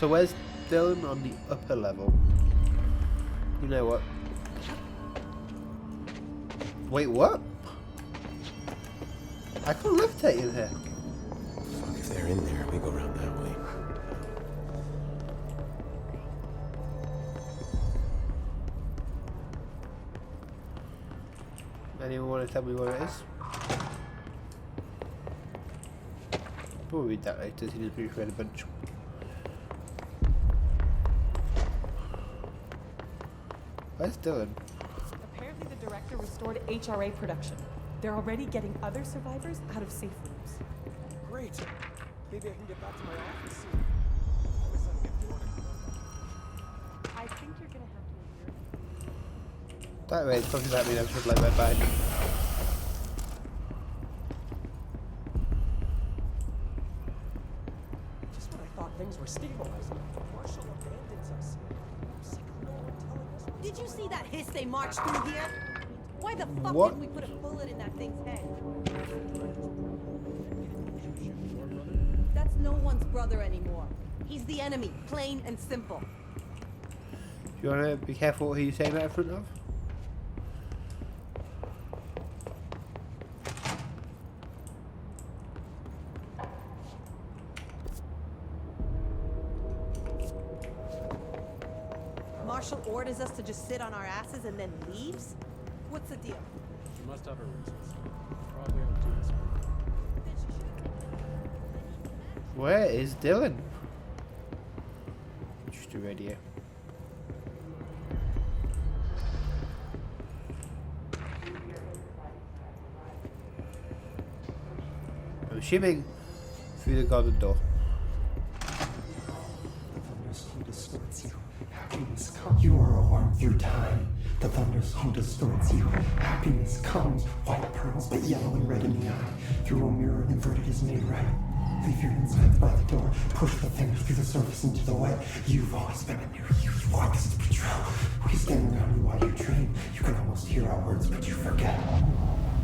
So where's Dylan on the upper level? You know what? Wait, what? I can't levitate in here. Fuck, if they're in there, we go around that way. Anyone want to tell me where it is? We'll read that later. He just read a bunch. Where's Dylan? Apparently the director restored HRA production. They're already getting other survivors out of safe rooms. Great. Maybe I can get back to my office soon. I wish I could get to work. I think you're gonna have to adhere. That way, it's talking about me. I'm just like right behind him. Just when I thought things were stabilizing, Marshall abandons us. I'm sick of no one telling us. Did you see that hiss they marched through here? Why the fuck What? didn't we put a bullet in that thing's head? That's no one's brother anymore. He's the enemy, plain and simple. You want to be careful who you say that in front of? Marshall orders us to just sit on our asses and then leaves? What's the deal? You must have her reasons. Probably out doing this. Where is Dylan? Just a radio. I'm assuming through the garden door. The thunderstorm distorts you. Happiness comes. You are a worm through time. The thunderstorm distorts you. Happiness comes. White pearls, but yellow and red in the eye. Through a mirror, inverted is made right. Leave your insides by the door. Push the fingers through the surface into the wet. You've always been in your youth. You want this to be true. We stand around you while you dream. You can almost hear our words, but you forget.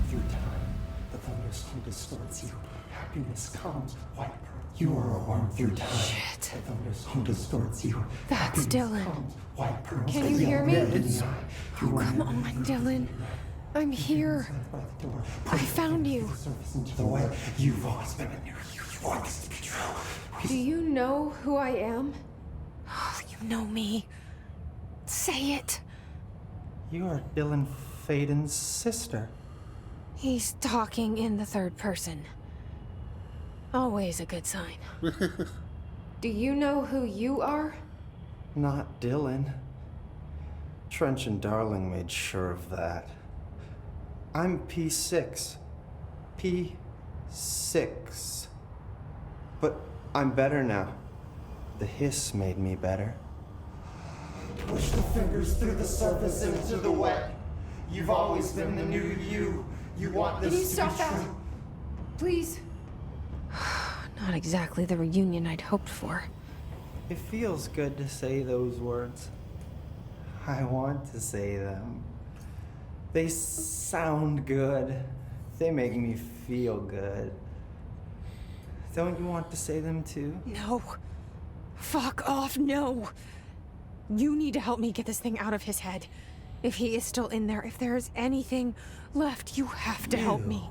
Through time, the thunderstorm distorts you. Happiness comes. White pearls. You are a worm through time. Shit. The thunderstorm distorts you. That's Dylan. Comes. White pearls, Can but you hear yellow me? red in the eye. Through a Come mirror, on, Dylan. I'm here. I found you. Surface into the wet. You've always been in your youth. You want this to be true. Do you know who I am? Oh, you know me. Say it. You are Dylan Faden's sister. He's talking in the third person. Always a good sign. Do you know who you are? Not Dylan. Trench and Darling made sure of that. I'm P6. P6. But I'm better now. The hiss made me better. Push the fingers through the surface into the wet. You've always been the new you. You want this Can you to stop be that? true. Please. Not exactly the reunion I'd hoped for. It feels good to say those words. I want to say them. They sound good. They make me feel good. Don't you want to say them too? No. Fuck off, no. You need to help me get this thing out of his head. If he is still in there, if there is anything left, you have to help me.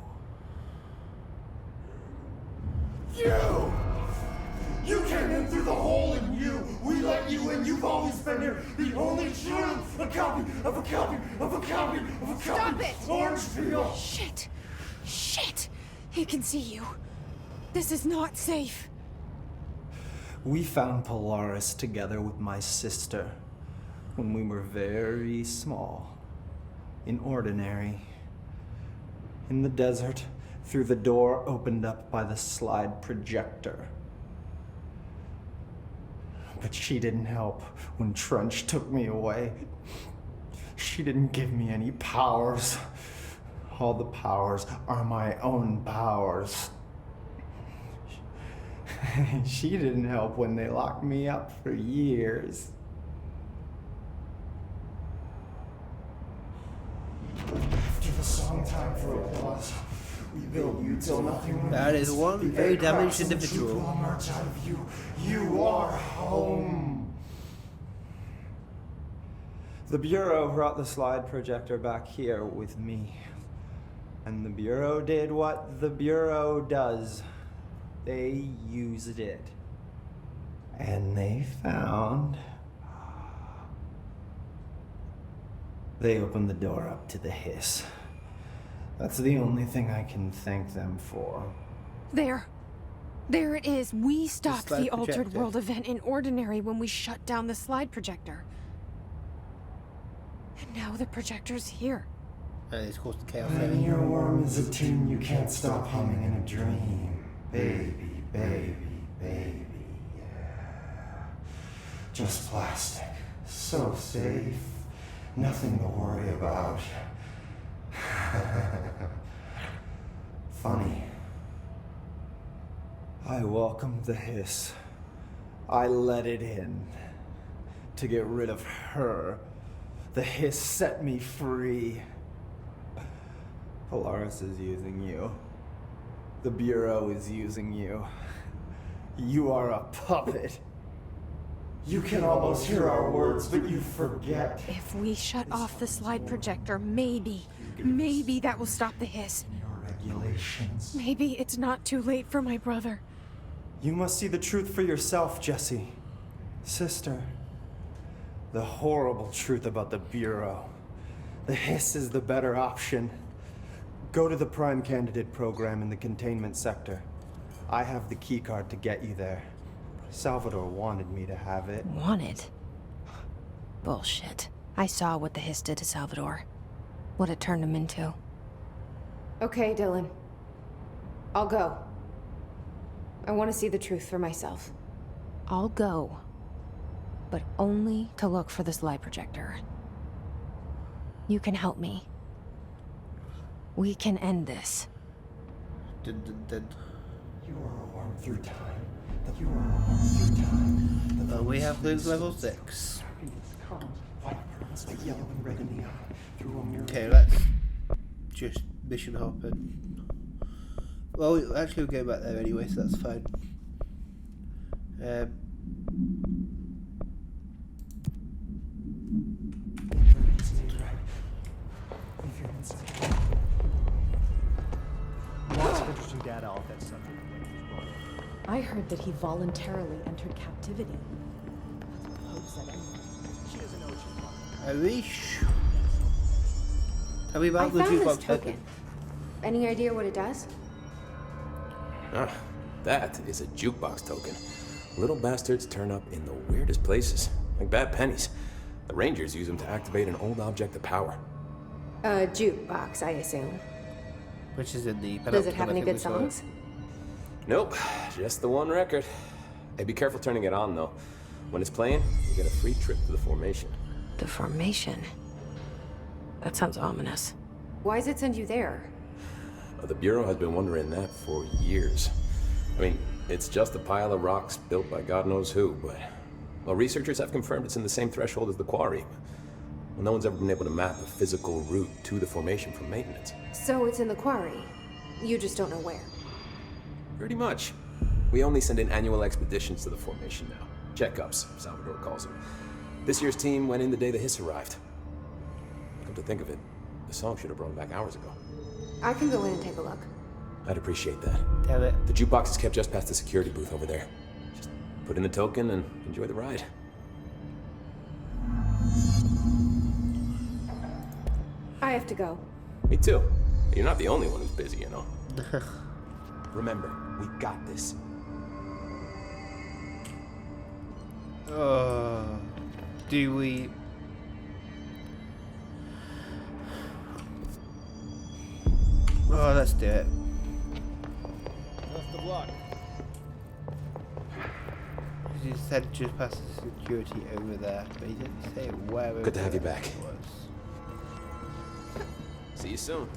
You! You came in through the hole in you! We let you in, you've always been here! The only truth! A copy of a copy of a copy of a copy! Stop it! Orange peel! Shit. Shit. He can see you. This is not safe. We found Polaris together with my sister when we were very small, in Ordinary, in the desert, through the door opened up by the slide projector. But she didn't help when Trench took me away. She didn't give me any powers. All the powers are my own powers. She didn't help when they locked me up for years. After the song time for applause, We build you till nothing remains. That is one The very aircrafts damaged and the truth individual. will emerge out of you. You are home. The Bureau brought the slide projector back here with me. And the Bureau did what the Bureau does. They used it. And they found... They opened the door up to the hiss. That's the only thing I can thank them for. There. There it is. We stopped slide the Altered projector. World event in Ordinary when we shut down the slide projector. And now the projector's here. And it's caused chaos. When your worm is a tune you can't stop humming in a dream. Baby, baby, baby, yeah. Just plastic. So safe. Nothing to worry about. Funny. I welcomed the hiss. I let it in. To get rid of her. The hiss set me free. Polaris is using you. The Bureau is using you. You are a puppet. You can almost hear our words, but you forget. If we shut off the slide projector, maybe that will stop the hiss. Your regulations. Maybe it's not too late for my brother. You must see the truth for yourself, Jesse. Sister. The horrible truth about the Bureau. The hiss is the better option. Go to the Prime Candidate program in the containment sector. I have the keycard to get you there. Salvador wanted me to have it. Wanted? Bullshit. I saw what the hiss did to Salvador. What it turned him into. Okay, Dylan. I'll go. I want to see the truth for myself. I'll go. But only to look for the slide projector. You can help me. We can end this. You are a worm through time. You are a worm through time. We have Luke level 6. Happiness comes, white pearls, but yellow and red in the eye. Through a mirror. Okay, let's just mission hop in. Well, actually, we'll go back there anyway, so that's fine. Lots of interesting data off that subject when it was brought up. I heard that he voluntarily entered captivity. Pope said anyway. She doesn't know what she's talking about. Arish. Tell me I about the found this jukebox token. token. Any idea what it does? Ah, that is a jukebox token. Little bastards turn up in the weirdest places, like bad pennies. The Rangers use them to activate an old object of power. A jukebox, I assume. Which is in the Does it have penultimate, any I think good we saw it. songs? Nope, just the one record. Hey, be careful turning it on, though. When it's playing, you get a free trip to the formation. The formation. That sounds ominous. Why does it send you there? The Bureau has been wondering that for years. I mean, it's just a pile of rocks built by God knows who, but... Well, researchers have confirmed it's in the same threshold as the quarry. Well, no one's ever been able to map a physical route to the formation for maintenance. So it's in the quarry. You just don't know where. Pretty much. We only send in annual expeditions to the formation now. Checkups, Salvador calls them. This year's team went in the day the hiss arrived. Come to think of it, the song should have brought them back hours ago. I can go in and take a look. I'd appreciate that. Damn it. The jukebox is kept just past the security booth over there. Just put in the token and enjoy the ride. I have to go. Me too. You're not the only one who's busy, you know. Remember, we got this. Do we... Oh, let's do it. Best of luck. He said just past the security over there, but he didn't say where. Good to have you over back. it was. See you soon.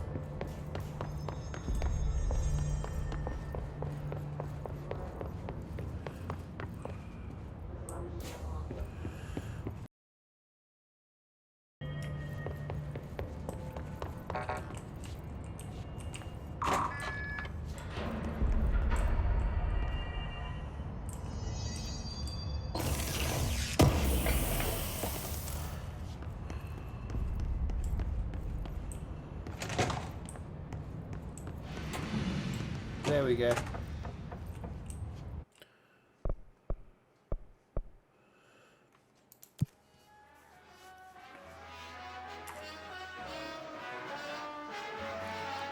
There we go.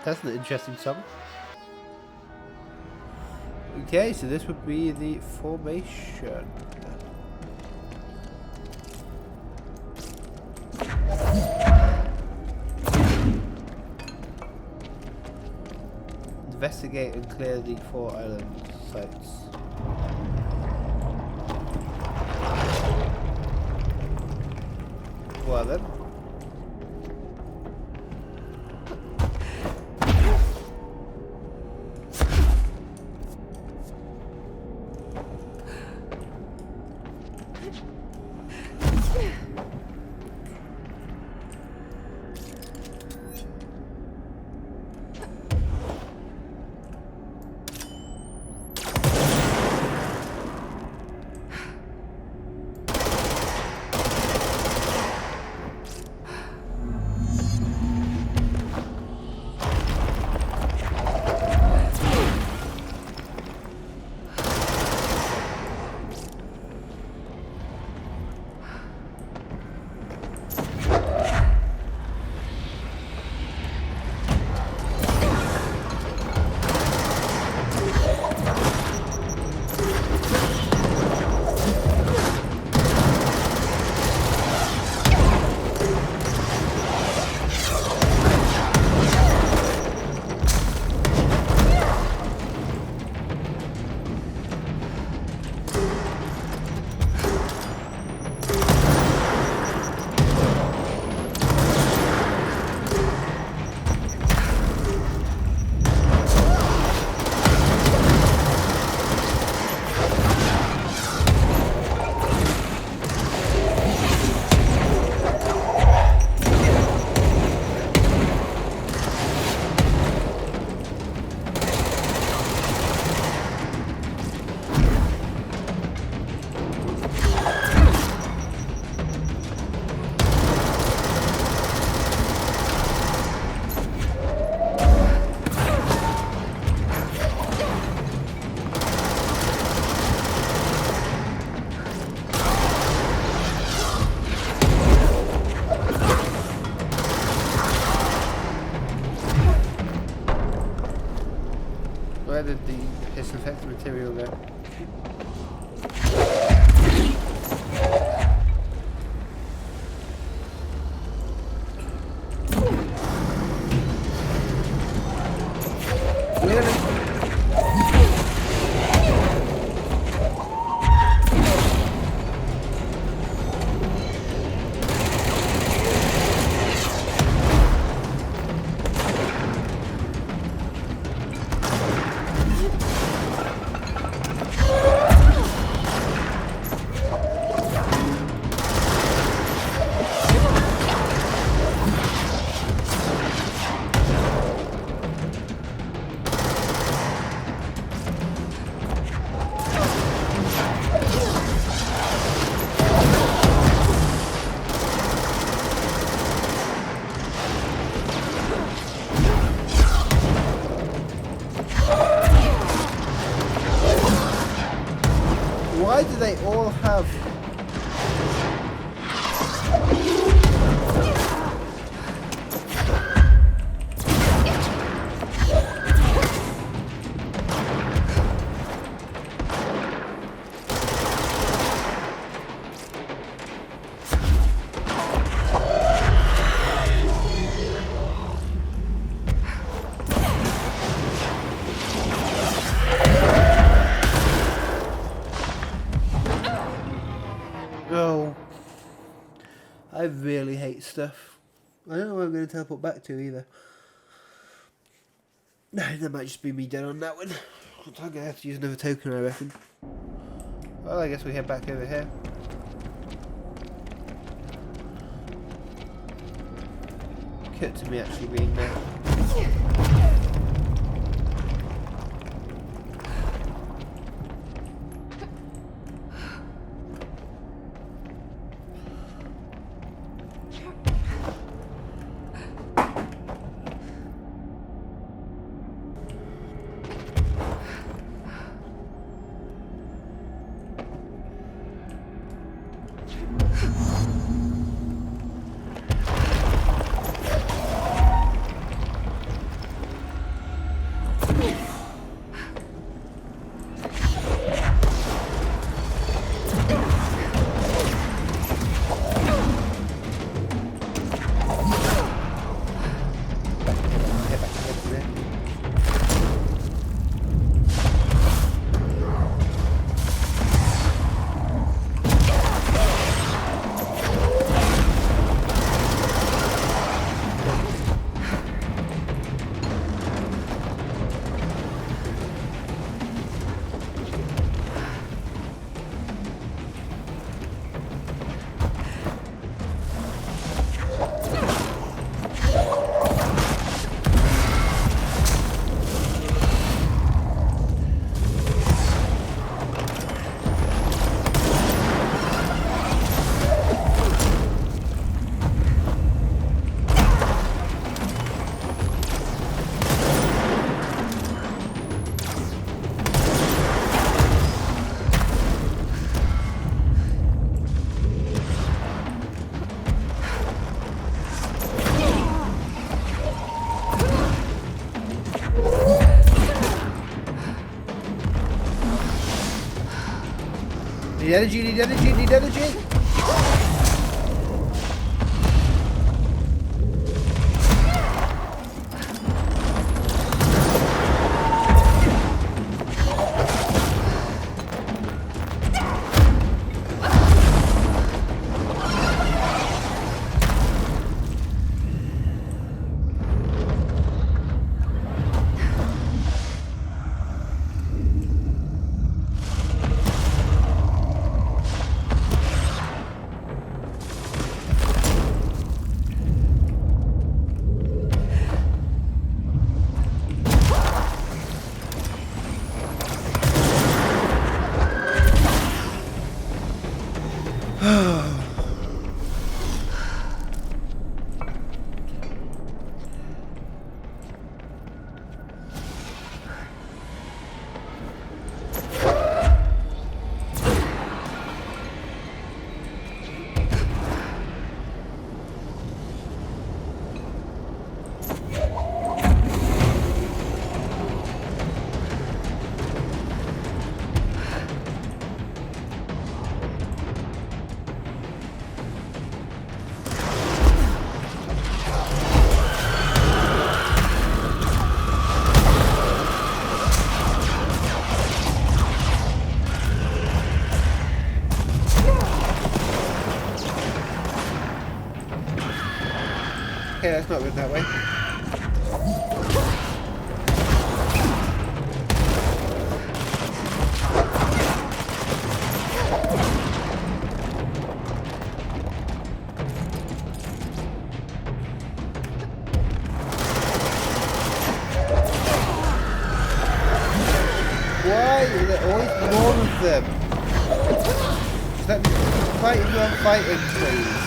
That's an interesting song. Okay, so this would be the formation. Investigate and clear the 4 island sites. Well then. Where did the disinfectant material go? Why do they all have... Oh, I really hate stuff. I don't know where I'm going to teleport back to either. That might just be me dead on that one. I'm going to have to use another token, I reckon. Well, I guess we head back over here. Cut to me actually being there. energy, need energy, need energy! Okay, that's not good that way. Why is there always more of them? Just let me fight if you are fighting, please.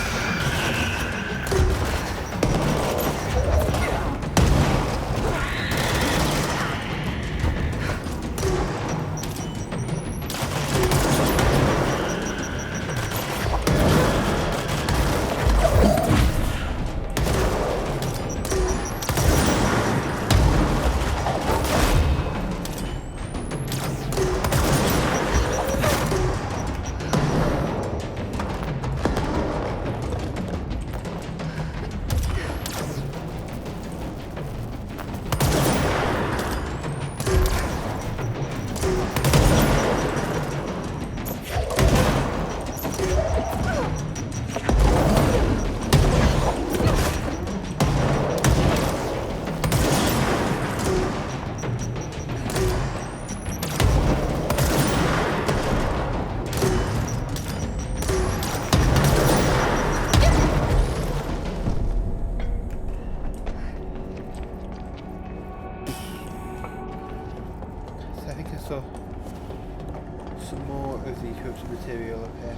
I think I saw some more of the encrypted material up here.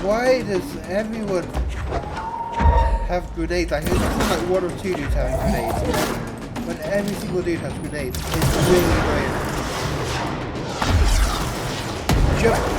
Why does everyone have grenades? I heard something like one or two dudes having grenades. When every single dude has grenades, it's really annoying. Jump!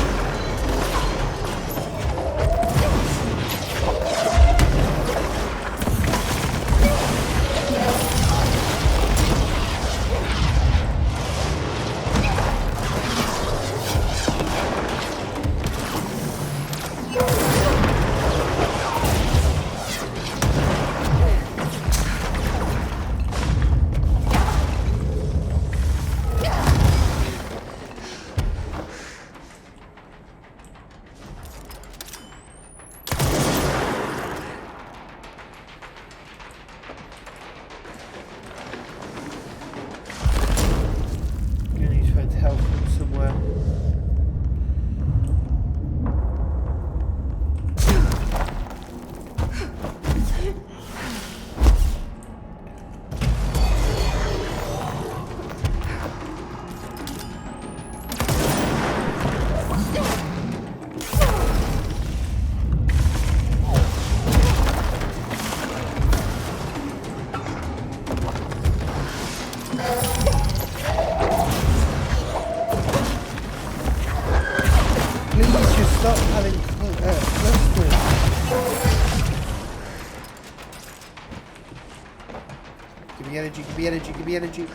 Give me energy, give me energy, give me energy.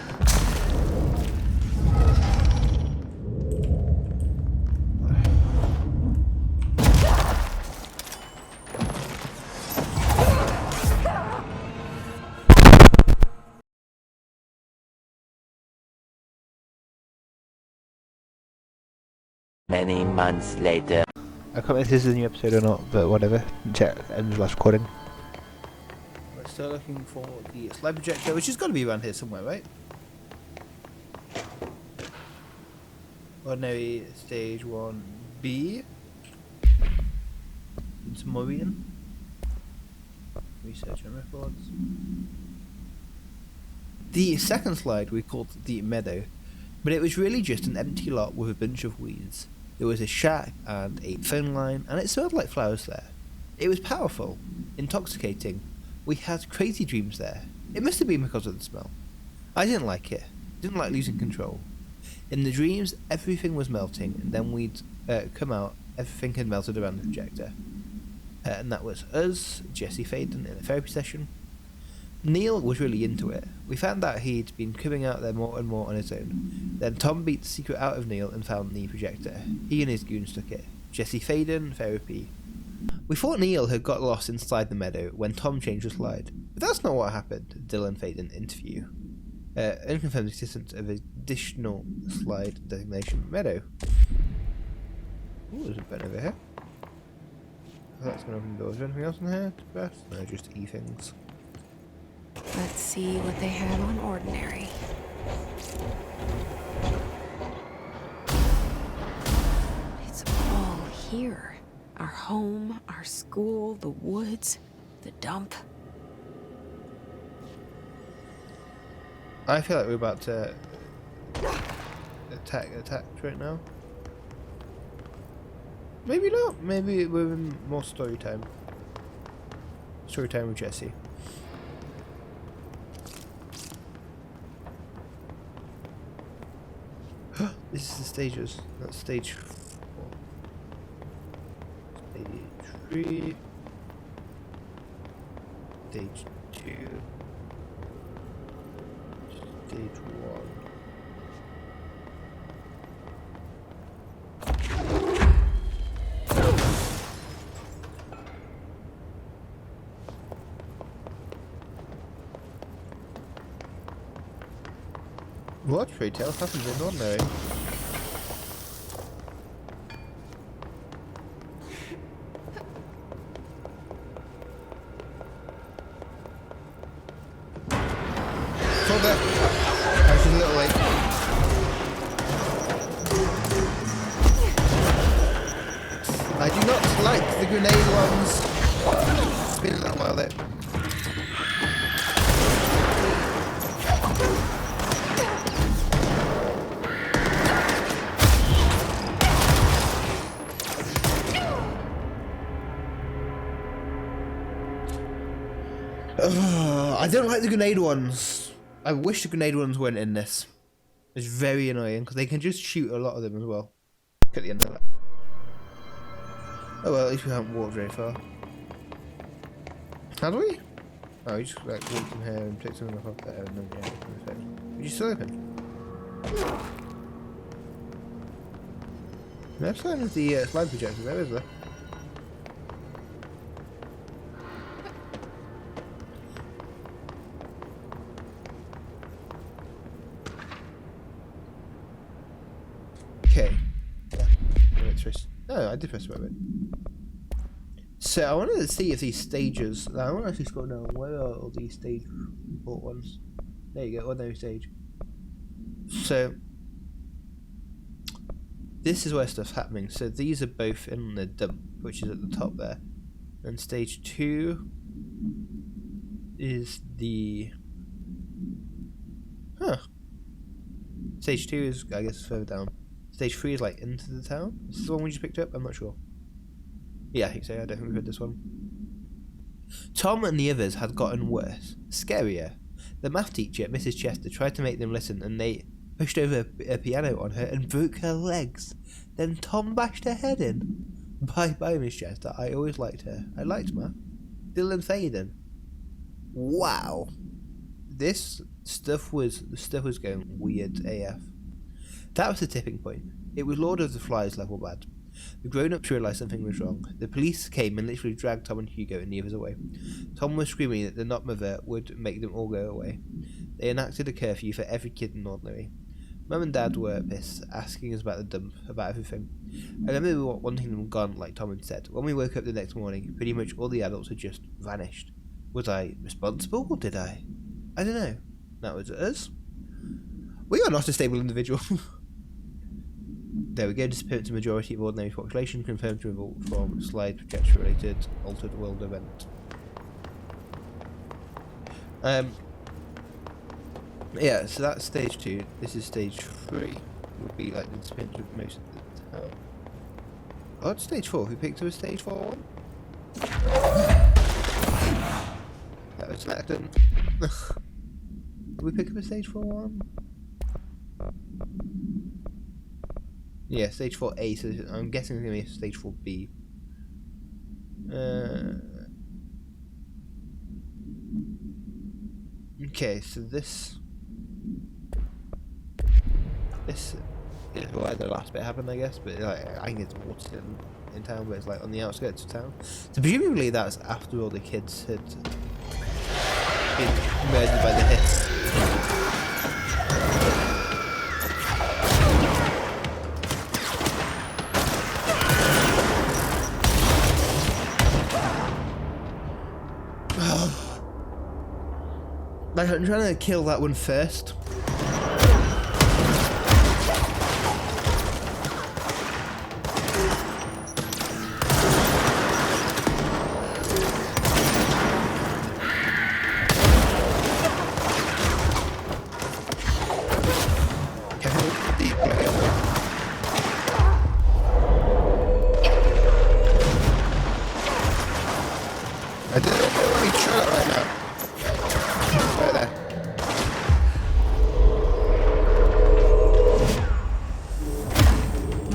Many months later. I can't remember if this is a new episode or not, but whatever. Check end of last recording. We're still looking for the slide projector, which has got to be around here somewhere, right? Ordinary stage 1B. It's Maureen. Research and records. The second slide we called the meadow, but it was really just an empty lot with a bunch of weeds. There was a shack and a phone line, and it smelled like flowers there. It was powerful, intoxicating. We had crazy dreams there. It must have been because of the smell. I didn't like it. Didn't like losing control. In the dreams, everything was melting, and then we'd come out, everything had melted around the projector. And that was us, Jesse Faden, in a therapy session. Neil was really into it. We found out he'd been coming out there more and more on his own. Then Tom beat the secret out of Neil and found the projector. He and his goons took it. Jesse Faden, therapy. We thought Neil had got lost inside the meadow when Tom changed the slide. But that's not what happened, Dylan Faden interview. Unconfirmed existence of additional slide designation meadow. Ooh, there's a button over here. That's going to open the door. Is there anything else in here to press? No, just E things. Let's see what they have on ordinary. It's all here. Our home, our school, the woods, the dump. I feel like we're about to attack right now. Maybe not. Maybe we're in more story time. Story time with Jesse. This is the stages. That's stage 4. Stage 3. Stage 2. Stage 1. What fairy tale happens in ordinary? Hold that. I was just a little late. I do not like the grenade ones. It's been a little while there. I don't like the grenade ones. I wish the grenade ones weren't in this. It's very annoying because they can just shoot a lot of them as well. At the end of that. Oh well, at least we haven't walked very far. How do we? Oh, we just like walked in here and picked something up off there and then yeah, perfect. Are you still open? No sign of the slide projector there, is there? Okay. Yeah. Oh, I did press the button. So I wanted to see if these stages. I want to actually scroll down. Where are all these stage report ones? There you go. Ordinary stage. So this is where stuff's happening. So these are both in the dump, which is at the top there, and stage 2 is the. Stage 2 is, I guess, further down. Stage 3 is like into the town. Is this the one we just picked up? I'm not sure. Yeah, I think so. I don't think we've heard this one. Tom and the others had gotten worse, scarier. The math teacher, Mrs. Chester, tried to make them listen, and they pushed over a piano on her and broke her legs. Then Tom bashed her head in. Bye, Miss Chester. I always liked her. I liked math. Dylan Faden. Wow. the stuff was going weird AF. That was the tipping point. It was Lord of the Flies level bad. The grown-ups realised something was wrong. The police came and literally dragged Tom and Hugo and the others away. Tom was screaming that the Notmother would make them all go away. They enacted a curfew for every kid in Ordinary. Mum and Dad were pissed, asking us about the dump, about everything. I remember wanting them gone, like Tom had said. When we woke up the next morning, pretty much all the adults had just vanished. Was I responsible, or did I? I don't know. That was us. We are not a stable individual. There we go, disappearance of majority of Ordinary population, confirmed to revolt from slide projector related altered world event. Yeah, so that's stage 2. This is stage 3. Would be like the disappearance of most of the town. Oh, it's stage 4. Who picked up a stage 4 one? That was an accident. Did we pick up a stage 4 one? Yeah, stage 4A, so I'm guessing it's going to be stage 4B. Okay, so this is where the last bit happened, I guess, but like, I think it's Waterton in town, but it's like on the outskirts of town. So presumably that's after all the kids had been murdered by the hits. Like, I'm trying to kill that one first. I did it. Let me try it right now.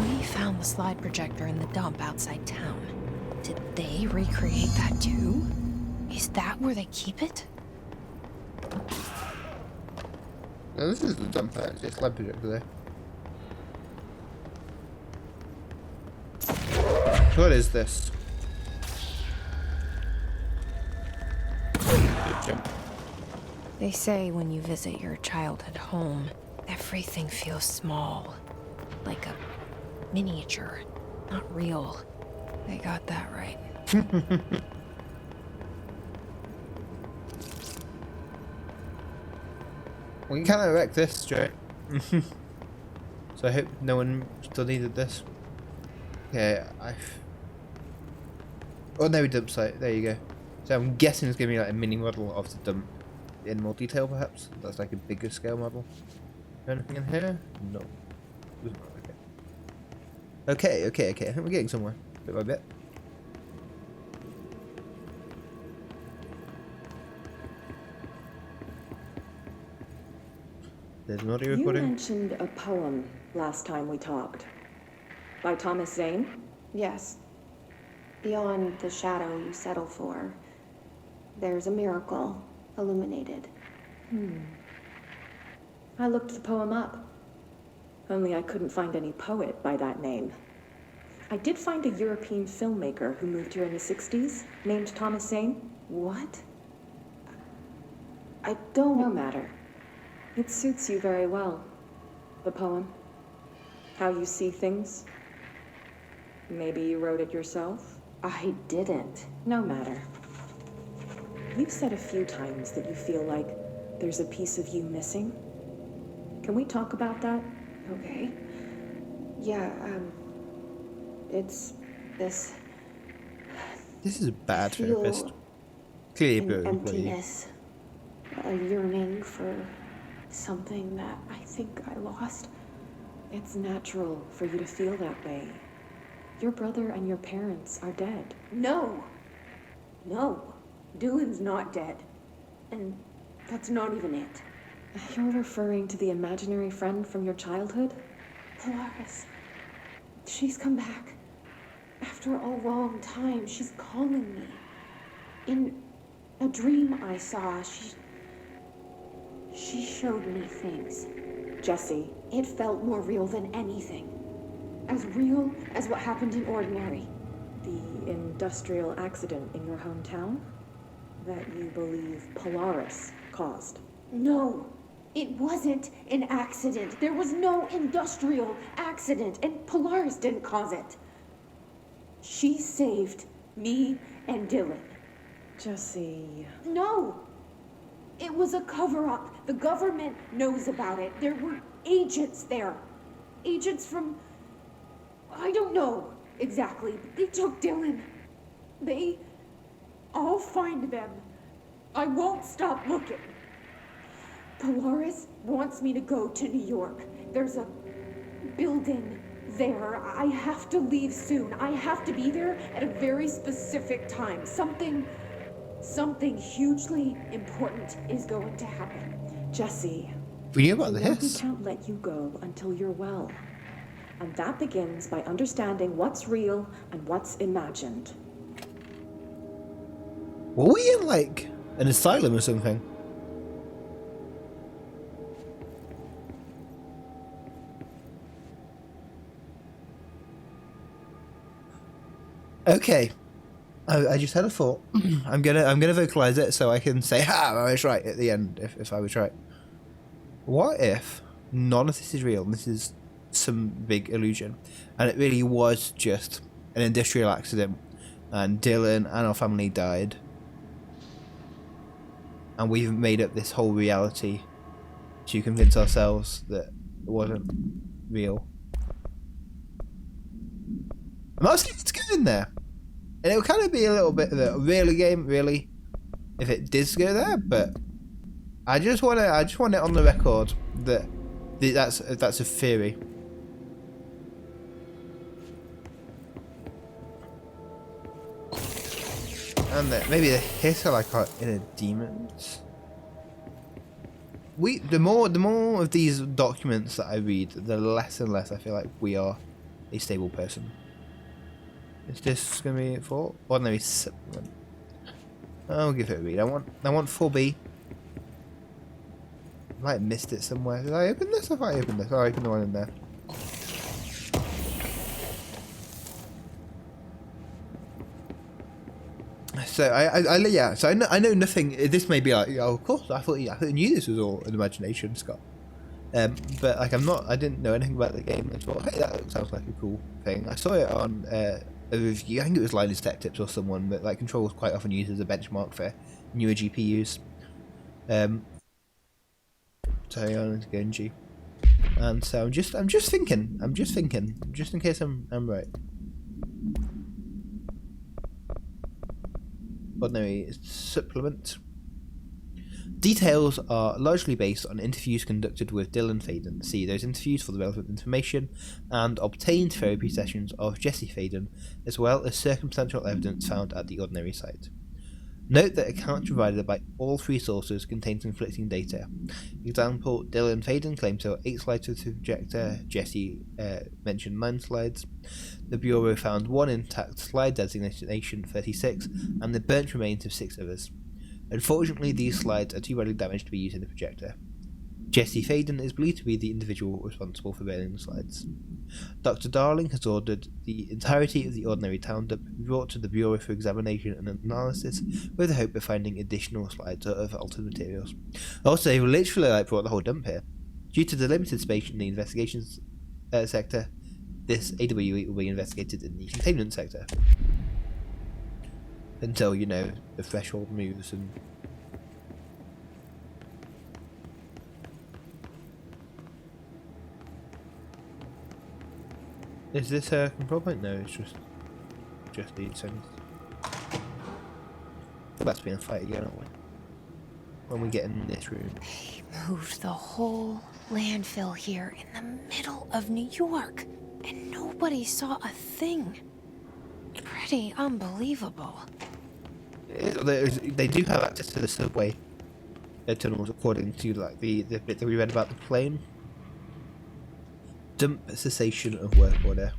We found the slide projector in the dump outside town. Did they recreate that too? Is that where they keep it? No, this is the dump actually. It's slide projector there. What is this? They say when you visit your childhood home, everything feels small. Like a miniature, not real. They got that right. We can kind of wreck this straight. So I hope no one deleted this. Okay, Ordinary dump site, there you go. So I'm guessing it's going to be like a mini model of the dump in more detail perhaps. That's like a bigger scale model. Anything in here? No. Okay. Okay. I think we're getting somewhere, bit by bit. There's an audio recording. You mentioned a poem last time we talked. By Thomas Zane? Yes. Beyond the shadow you settle for, there's a miracle illuminated. I looked the poem up. Only I couldn't find any poet by that name. I did find a European filmmaker who moved here in the 60s, named Thomas Zane. What? I don't... No matter. It suits you very well. The poem. How you see things. Maybe you wrote it yourself? I didn't. No matter. You've said a few times that you feel like there's a piece of you missing. Can we talk about that? Okay. Yeah, it's this... This is a bad therapist. Clearly a bit emptiness. A yearning for something that I think I lost. It's natural for you to feel that way. Your brother and your parents are dead. No. Dylan's not dead. And that's not even it. You're referring to the imaginary friend from your childhood? Polaris. She's come back. After a long time, she's calling me. In a dream I saw, She showed me things. Jesse, It felt more real than anything. As real as what happened in Ordinary. the industrial accident in your hometown that you believe Polaris caused. No, it wasn't an accident. There was no industrial accident, and Polaris didn't cause it. She saved me and Dylan. Jesse... No! It was a cover-up. The government knows about it. There were agents there. Agents from... I don't know exactly, but they took Dylan. I'll find them. I won't stop looking. Polaris wants me to go to New York. There's a building there. I have to leave soon. I have to be there at a very specific time. Something hugely important is going to happen. Jesse, We knew about we this. can't let you go until you're well. And that begins by understanding what's real and what's imagined. Were we in like an asylum or something? Okay. I just had a thought. I'm gonna vocalize it so I can say, "Ha! I was right" at the end. If I was right, what if none of this is real? And this is some big illusion, and it really was just an industrial accident, and Dylan and our family died, and we've made up this whole reality to convince ourselves that it wasn't real. I'm asking it to go in there. And it would kind of be a little bit of a really game, really, if it did go there. But I just want it on the record that that's a theory. And that maybe the hits are like our inner demons. The more of these documents that I read, the less and less I feel like we are a stable person. Is this gonna be it for Ordinary Supplement? I'll give it a read. I want 4B. I might have missed it somewhere. Did I open this? I thought I opened this. Oh, I opened the one in there. So I know nothing. This may be like, oh, of course. I thought you knew this was all an imagination, Scott. But like I didn't know anything about the game. I thought, hey, that sounds like a cool thing. I saw it on a review. I think it was Linus Tech Tips or someone, but like Control was quite often used as a benchmark for newer GPUs. So I'm going to Genji, and so I'm just thinking, just in case I'm right. Ordinary Supplement. Details are largely based on interviews conducted with Dylan Faden. See those interviews for the relevant information, and obtained therapy sessions of Jesse Faden, as well as circumstantial evidence found at the Ordinary site. Note that accounts provided by all three sources contain conflicting data. Example, Dylan Faden claimed to have 8 slides with the projector, Jesse mentioned 9 slides. The Bureau found 1 intact slide, designation 36, and the burnt remains of 6 others. Unfortunately, these slides are too badly damaged to be used in the projector. Jesse Faden is believed to be the individual responsible for burning the slides. Dr. Darling has ordered the entirety of the Ordinary Town dump brought to the Bureau for examination and analysis, with the hope of finding additional slides or other altered materials. Also, they literally brought the whole dump here. Due to the limited space in the investigations sector, this AWE will be investigated in the containment sector. Until, the threshold moves and... Is this a control point? No, it's just these things. We're about to be in a fight again, aren't we? When we get in this room. They moved the whole landfill here in the middle of New York, and nobody saw a thing. Pretty unbelievable. They do have access to the subway tunnels, according to the bit that we read about the plane. Dump cessation of work order.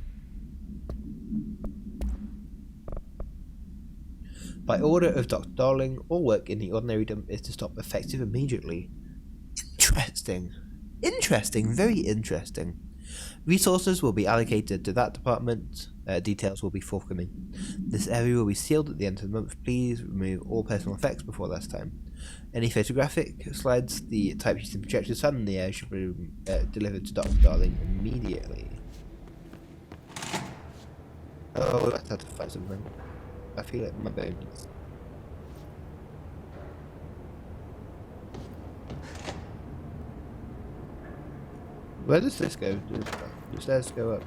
By order of Dr. Darling, all work in the Ordinary dump is to stop effective immediately. Interesting. Interesting, very interesting. Resources will be allocated to that department. Details will be forthcoming. This area will be sealed at the end of the month. Please remove all personal effects before that time. Any photographic slides, the type used in projectors found in the air should be delivered to Dr. Darling immediately. Oh, I have to fight something. I feel it in my bones. Where does this go? Does the stairs go up?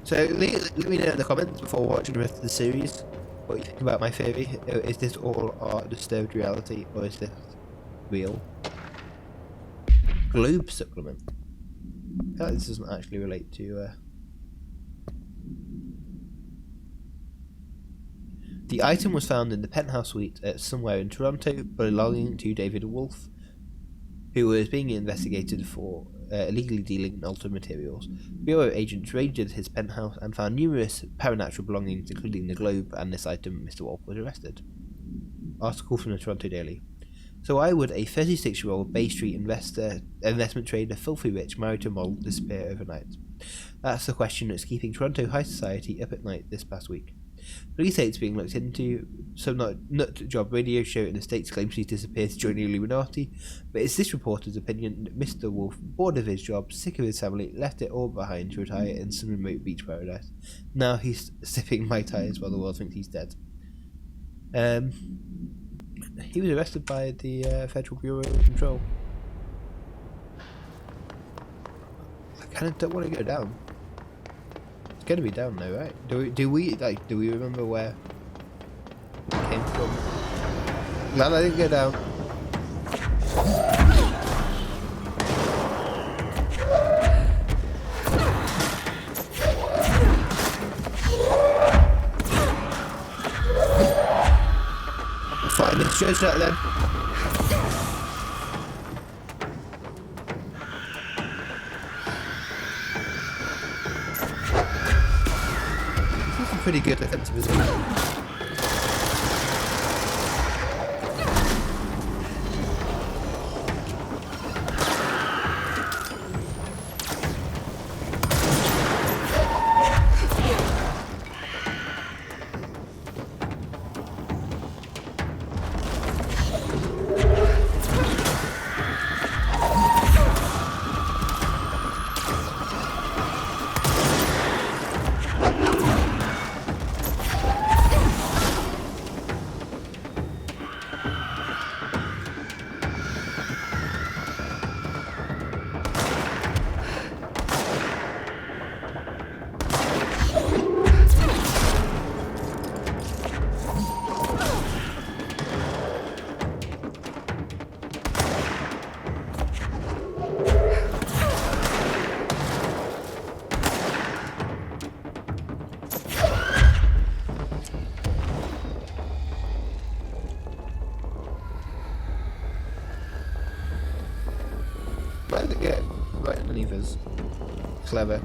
So let me know in the comments before watching the rest of the series what you think about my theory. Is this all our disturbed reality, or is this real? Globe supplement. I feel like this doesn't actually relate to The item was found in the penthouse suite at somewhere in Toronto, belonging to David Wolf, who was being investigated for illegally dealing in altered materials. Bureau agents raided his penthouse and found numerous paranatural belongings, including the globe and this item. Mr. Wolf was arrested. Article from the Toronto Daily. So why would a 36-year-old Bay Street investment trader, filthy rich, married to a model, disappear overnight? That's the question that's keeping Toronto high society up at night this past week. Police say it's being looked into. Some nut job radio show in the States claims she's disappeared to join the Illuminati, but it's this reporter's opinion that Mr. Wolf, bored of his job, sick of his family, left it all behind to retire in some remote beach paradise. Now he's sipping Mai Tais while the world thinks he's dead. He was arrested by the Federal Bureau of Control. I kind of don't want to go down. It's going to be down though, right? Do we remember where it came from? Glad I didn't go down. Fine, let's judge that then. Pretty good defensive as well. Where did it get right underneath us? Clever.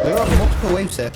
There are multiple waves here.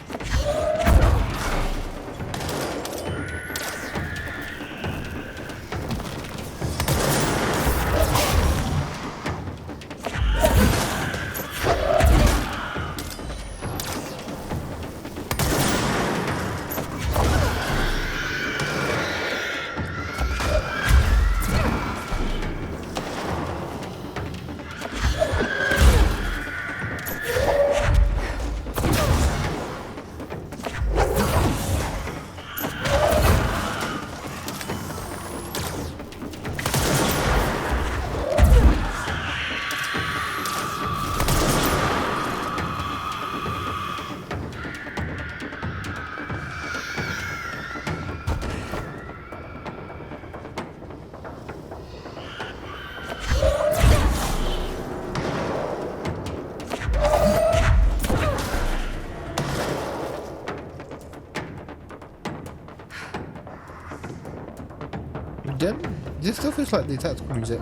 This still feels like the tactical music.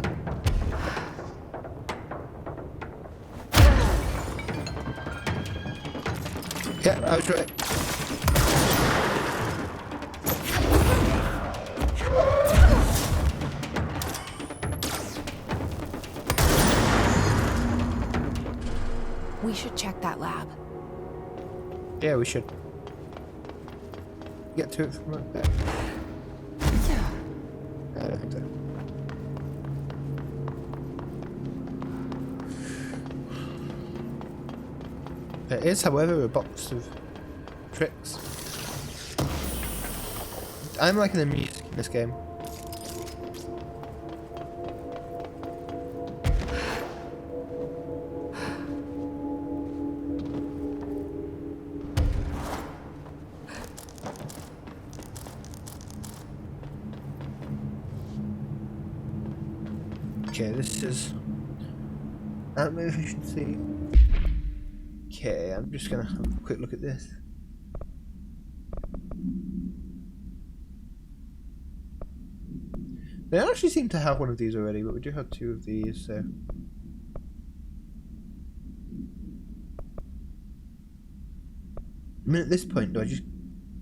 I was right. We should check that lab. Yeah, we should. Get to it from right there. I don't think so. There is, however, a box of tricks. I'm liking the music in this game. Okay, this is animal efficiency. Okay, I'm just gonna have a quick look at this. They actually seem to have one of these already, but we do have 2 of these, so. I mean, at this point, do I just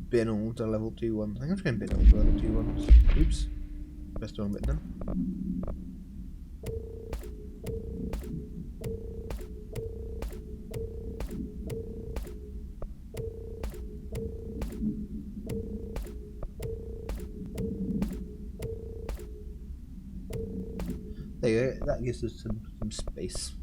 bin all the level 2 ones? I think I'm just gonna bin all the level 2 ones. Oops. Best one bit done. There you go, that gives us some space.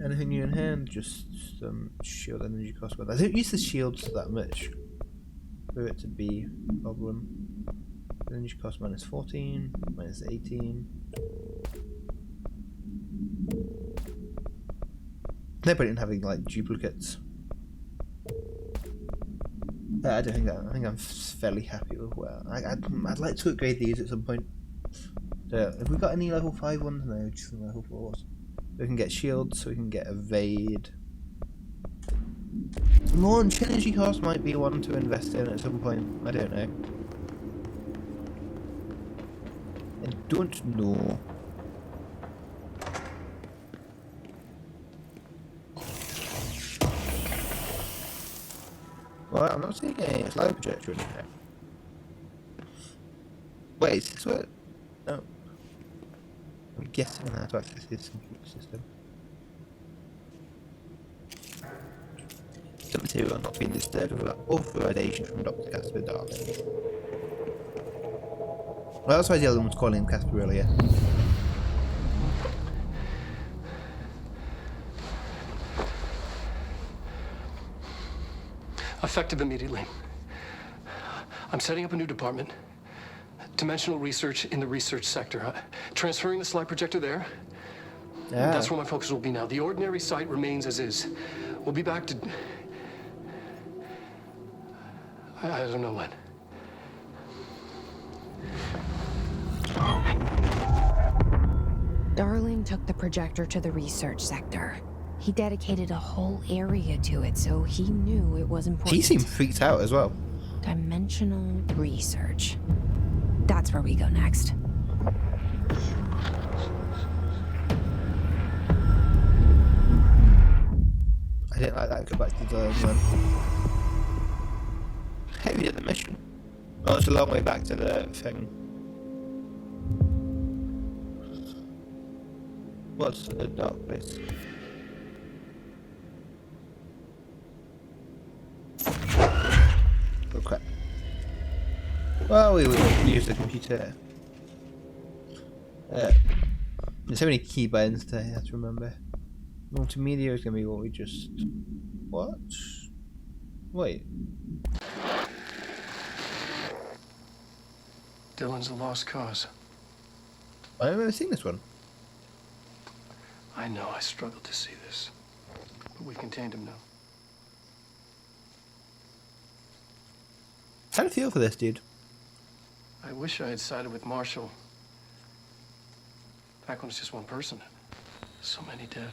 Anything new in hand? Just some shield energy cost. I don't use the shields that much for it to be a problem. Energy cost minus 14, minus 18. No point in having like duplicates. I don't think that. I think I'm fairly happy with where I'd like to upgrade these at some point. So, have we got any level 5 ones? No, just level 4s. We can get shields, so we can get evade. Launch energy cost might be one to invest in at some point. I don't know. I don't know. Well, I'm not seeing a slide projector in here. Wait, is this what? No. I'm guessing how to access this computer system. Some material not being disturbed without authorization from Dr. Casper Darling. Well, that's why the other one was calling him Casper earlier. Effective immediately. I'm setting up a new department. Dimensional research in the research sector. Transferring the slide projector there. Yeah. That's where my focus will be now. The ordinary site remains as is. We'll be back to... I don't know when. Darling took the projector to the research sector. He dedicated a whole area to it, so he knew it was important. He seemed freaked out as well. Dimensional research. That's where we go next. I didn't like that. Go back to the one. Heavy at the mission. Well, it's a long way back to the thing. What's the dark place? Oh crap. Well, we will use the computer. There's so many key buttons to have to remember. Multimedia is going to be what we just... What? Wait. Dylan's a lost cause. I've never seen this one. I know, I struggled to see this. But we contained him now. How do you feel for this, dude? I wish I had sided with Marshall. Back when it's just one person. So many dead.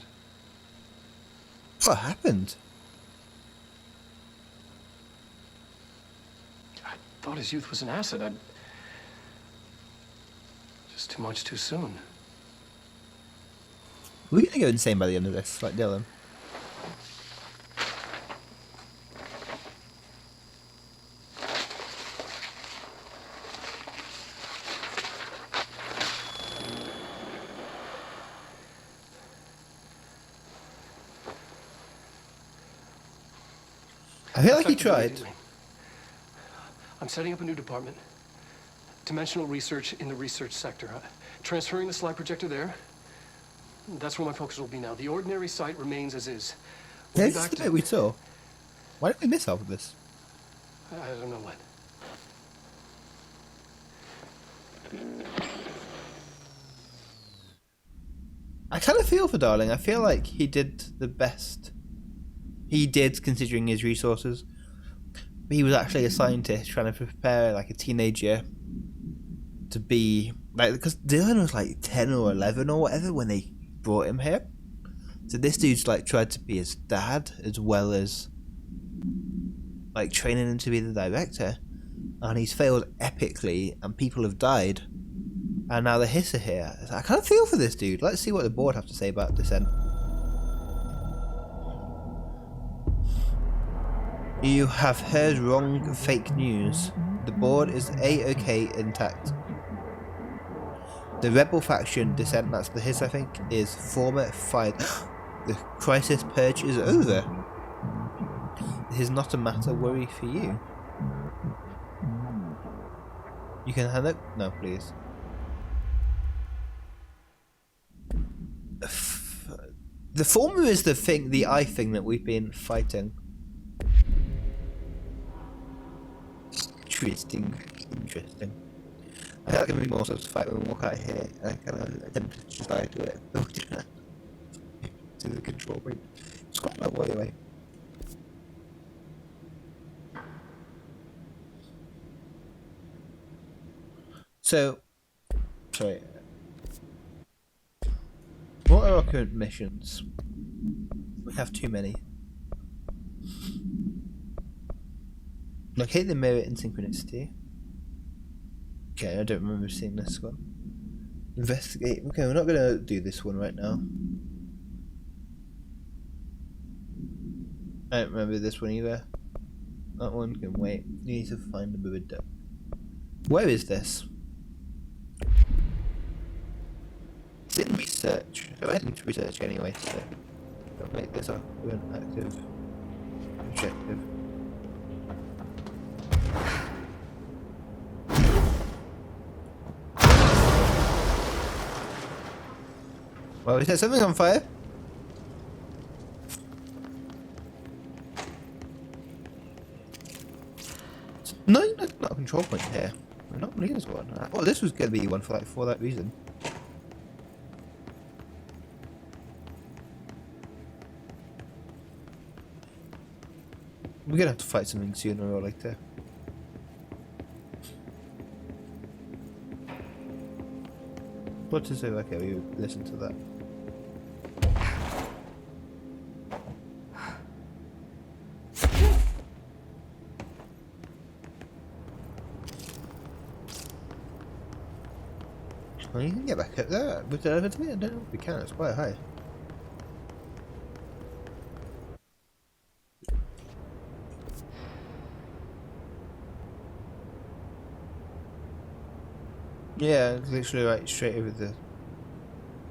What happened? I thought his youth was an asset. Just too much too soon. We're gonna go insane by the end of this, like Dylan. I feel like he Effective tried. immediately. I'm setting up a new department. Dimensional research in the research sector. Transferring the slide projector there. That's where my focus will be now. The ordinary site remains as is. Yeah, We'll be this back is the to... bit we saw. Why did we miss half of this? I don't know what. I kind of feel for Darling. I feel like he did the best he did considering his resources. He was actually a scientist trying to prepare like a teenager to be like, because Dylan was like 10 or 11 or whatever when they brought him here. So this dude's like tried to be his dad as well as like training him to be the director, and he's failed epically and people have died, and now the Hiss are here. I kind of feel for this dude. Let's see what the board have to say about Descent. You have heard wrong fake news. The board is A-OK intact. The rebel faction Descent, that's the Hiss I think, is former fired. The crisis purge is over. This is not a matter worry for you. You can hand it? No, please. The former is the thing, the eye thing that we've been fighting. Interesting. I feel like I'm more sort of fight when we walk out here. I kind of attempt to just die to it. To the control point. It's quite a way away. So, sorry. What are our current missions? We have too many. Locate the mirror in synchronicity. Okay, I don't remember seeing this one. Investigate. Okay, we're not going to do this one right now. I don't remember this one either. That one can wait. You need to find the mirror duct. Where is this? It's in research. So I need to research anyway, so don't make this up an active objective. Well, we set something on fire. No, that's not a control point here. We're not needing this one. Oh, this was going to be one for that reason. We're going to have to fight something sooner or later. What to say? Okay, we listen to that. Well, you can get back up there with the elevator. I don't know if we can. It's quite high. Yeah, it's literally right straight over the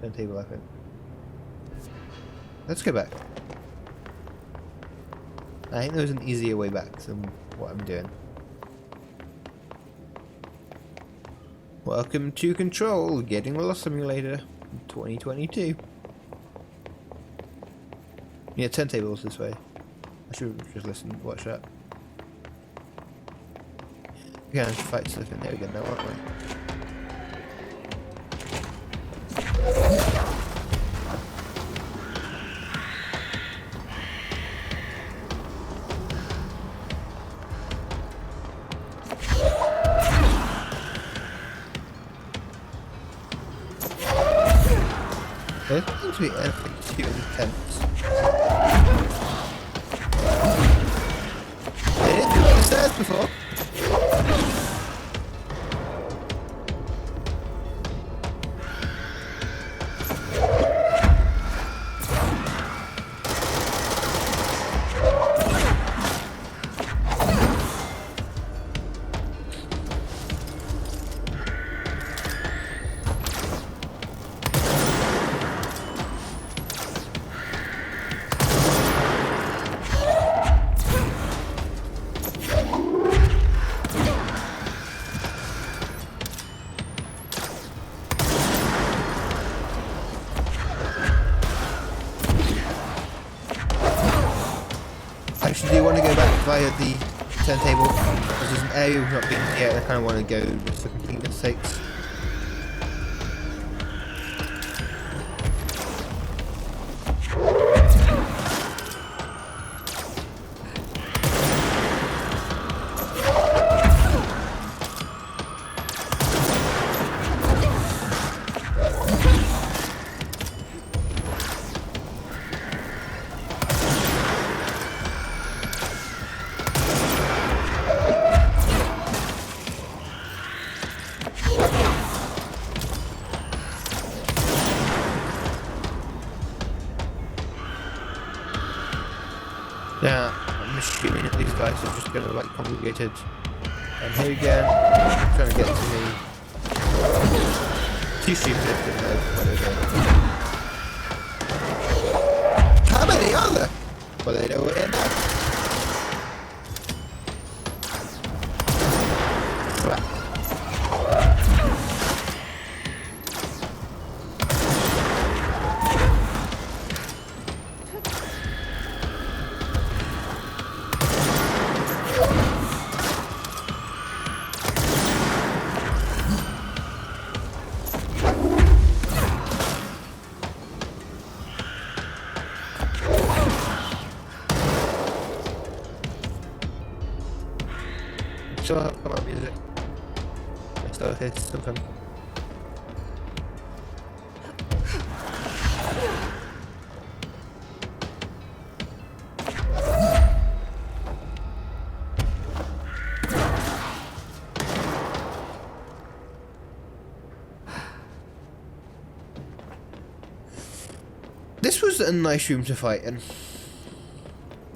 turntable, I think. Let's go back. I think there's an easier way back than what I'm doing. Welcome to Control, Getting Lost Simulator 2022. Yeah, turntables this way. I should just listen, watch that. We're gonna fight stuff in there again now, aren't we? There seems to be anything too intense. They didn't do the stairs before. Actually, do you want to go back via the turntable? Because there's an area we've not been to yet, and I kind of want to go just for completeness sakes. Now, I'm assuming that these guys are just going to like congregated. And here again, trying to get to me. Too stupid to know what they're doing. How many are there? Well, they know where they're now. So, come on, music. Let's start with this something. This was a nice room to fight in.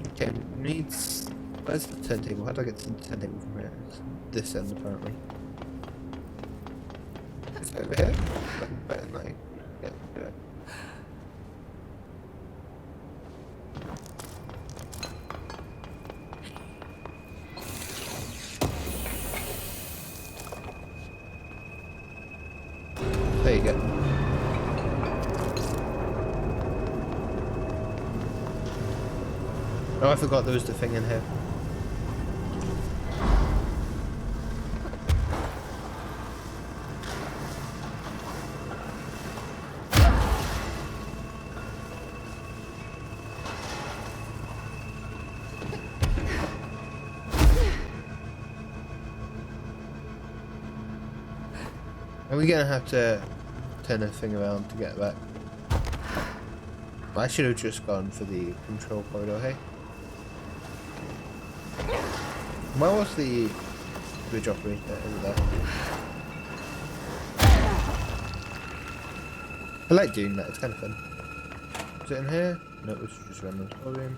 Okay, needs. Where's the turntable? How do I get to the turntable from here? It's this end, apparently. It's over here? Better than I get to it. There you go. Oh, I forgot there was the thing in here. Are we gonna have to turn the thing around to get back? I should have just gone for the control corridor, hey? Where was the bridge operator over there? I like doing that, it's kind of fun. Is it in here? No, it was just around the podium.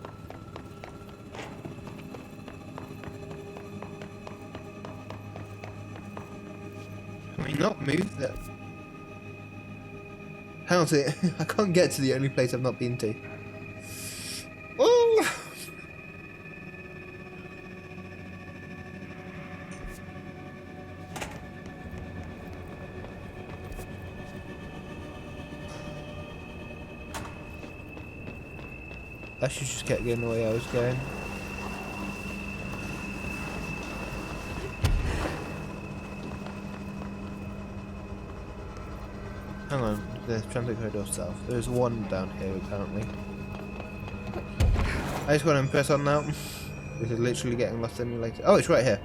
Can we not move that? Hang on a second, I can't get to the only place I've not been to. Oh! I should just kept going the way I was going. Hang on, there's transit corridor south. There's one down here apparently. I just want to press on now. This is literally getting lost in later. Oh, it's right here.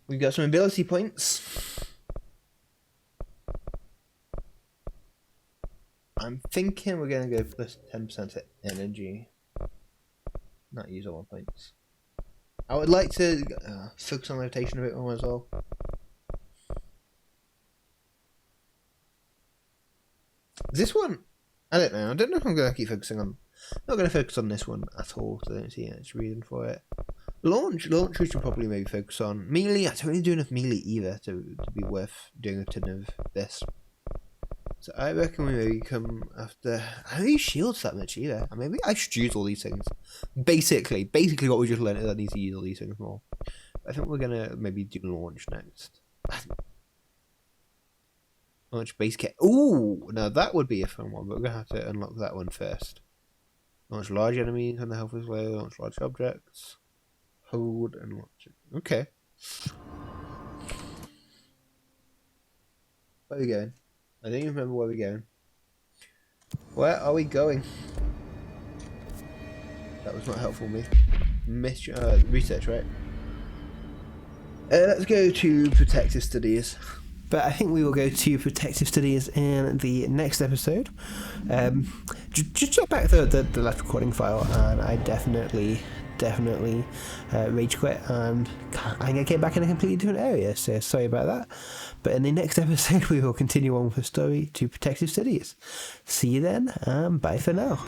We've got some ability points. I'm thinking we're going to go plus 10% to energy. Not use all my points. I would like to focus on rotation a bit more as well. This one, I don't know. I don't know if I'm going to keep focusing on. I'm not going to focus on this one at all. So I don't see any reason for it. Launch we should probably maybe focus on. Melee, I don't really do enough melee either to be worth doing a ton of this. So I reckon we maybe come after. I don't use shields that much either. Maybe I should use all these things. Basically what we just learned is I need to use all these things more. I think we're gonna maybe do launch next. Launch base kit. Ooh, now that would be a fun one, but we're gonna have to unlock that one first. Launch large enemies when the health is low. Launch large objects. Hold and launch it. Okay. Where are we going? I don't even remember where we're going. Where are we going? That was not helpful me. Research, right? Let's go to protective studies. But I think we will go to protective studies in the next episode. Just check back the last recording file, and I definitely rage quit, and I came back in a completely different area, so sorry about that. But in the next episode we will continue on with the story to protective studies. See you then, and bye for now.